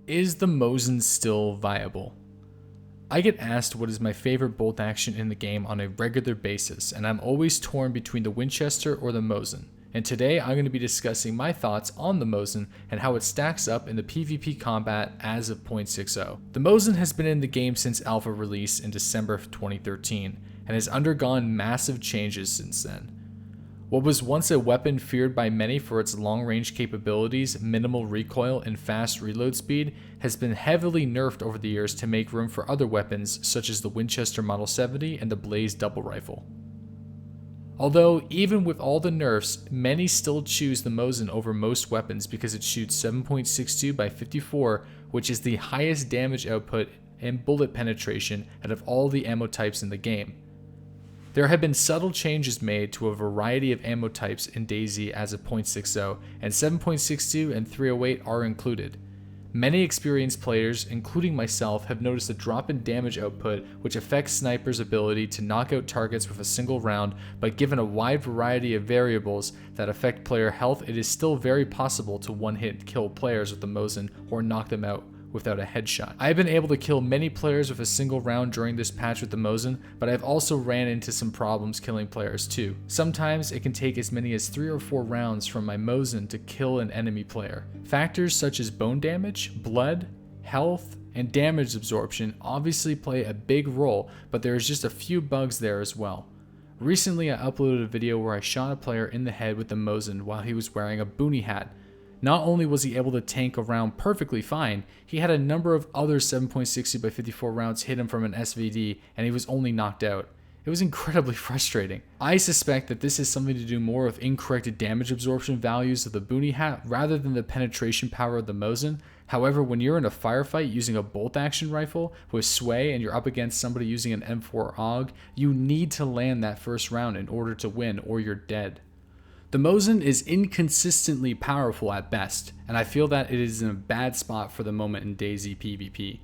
Is the Mosin still viable? I get asked what is my favorite bolt action in the game on a regular basis, and I'm always torn between the Winchester or the Mosin. And today I'm going to be discussing my thoughts on the Mosin and how it stacks up in the PvP combat as of 0.60. The Mosin has been in the game since alpha release in December of 2013 and has undergone massive changes since then. What was once a weapon feared by many for its long-range capabilities, minimal recoil, and fast reload speed has been heavily nerfed over the years to make room for other weapons such as the Winchester Model 70 and the Blaze double rifle. Although, even with all the nerfs, many still choose the Mosin over most weapons because it shoots 7.62 by 54, which is the highest damage output and bullet penetration out of all the ammo types in the game. There have been subtle changes made to a variety of ammo types in DayZ as of 0.60, and 7.62 and 308 are included. Many experienced players, including myself, have noticed a drop in damage output which affects snipers' ability to knock out targets with a single round, but given a wide variety of variables that affect player health, it is still very possible to one-hit kill players with the Mosin or knock them out without a headshot. I have been able to kill many players with a single round during this patch with the Mosin, but I've also ran into some problems killing players too. Sometimes it can take as many as 3 or 4 rounds from my Mosin to kill an enemy player. Factors such as bone damage, blood, health, and damage absorption obviously play a big role, but there is just a few bugs there as well. Recently I uploaded a video where I shot a player in the head with the Mosin while he was wearing a boonie hat. Not only was he able to tank a round perfectly fine, he had a number of other 7.60 by 54 rounds hit him from an SVD and he was only knocked out. It was incredibly frustrating. I suspect that this has something to do more with incorrect damage absorption values of the boonie hat rather than the penetration power of the Mosin. However, when you're in a firefight using a bolt action rifle with sway and you're up against somebody using an M4 AUG, you need to land that first round in order to win or you're dead. The Mosin is inconsistently powerful at best, and I feel that it is in a bad spot for the moment in DayZ PvP.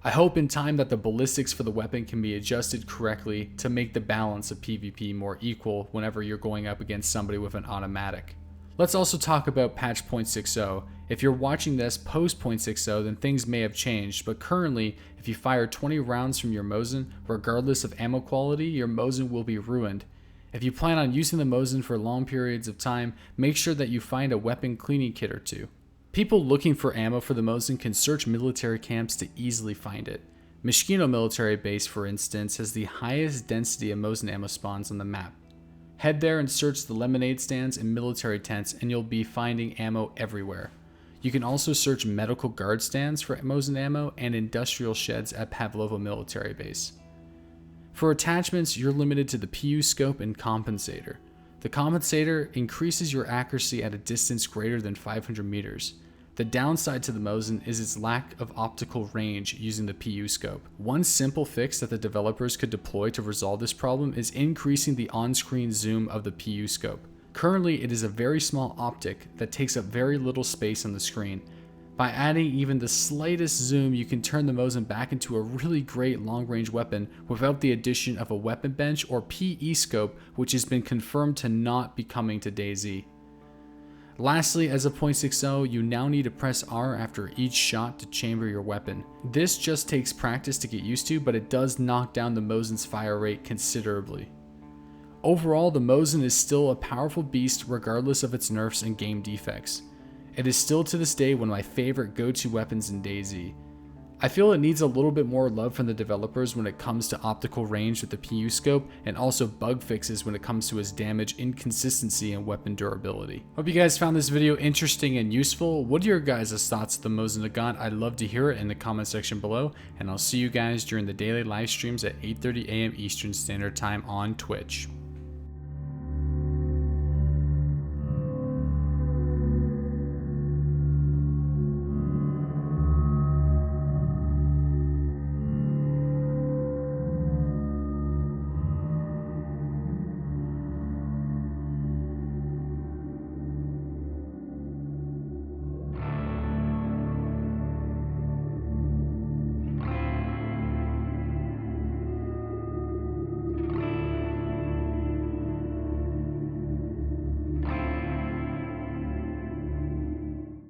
I hope in time that the ballistics for the weapon can be adjusted correctly to make the balance of PvP more equal whenever you're going up against somebody with an automatic. Let's also talk about patch 0.60. If you're watching this post 0.60, then things may have changed, but currently, if you fire 20 rounds from your Mosin, regardless of ammo quality, your Mosin will be ruined. If you plan on using the Mosin for long periods of time, make sure that you find a weapon cleaning kit or two. People looking for ammo for the Mosin can search military camps to easily find it. Mishkino military base, for instance, has the highest density of Mosin ammo spawns on the map. Head there and search the lemonade stands and military tents and you'll be finding ammo everywhere. You can also search medical guard stands for Mosin ammo and industrial sheds at Pavlova military base. For attachments, you're limited to the PU scope and compensator. The compensator increases your accuracy at a distance greater than 500 meters. The downside to the Mosin is its lack of optical range using the PU scope. One simple fix that the developers could deploy to resolve this problem is increasing the on-screen zoom of the PU scope. Currently, it is a very small optic that takes up very little space on the screen. By adding even the slightest zoom, you can turn the Mosin back into a really great long-range weapon without the addition of a weapon bench or PE scope, which has been confirmed to not be coming to DayZ. Lastly, as a 0.60, you now need to press R after each shot to chamber your weapon. This just takes practice to get used to, but it does knock down the Mosin's fire rate considerably. Overall, the Mosin is still a powerful beast regardless of its nerfs and game defects. It is still to this day one of my favorite go-to weapons in DayZ. I feel it needs a little bit more love from the developers when it comes to optical range with the PU scope and also bug fixes when it comes to its damage, inconsistency, and weapon durability. Hope you guys found this video interesting and useful. What are your guys' thoughts of the Mosin Nagant? I'd love to hear it in the comment section below, and I'll see you guys during the daily live streams at 8:30 a.m. Eastern Standard Time on Twitch.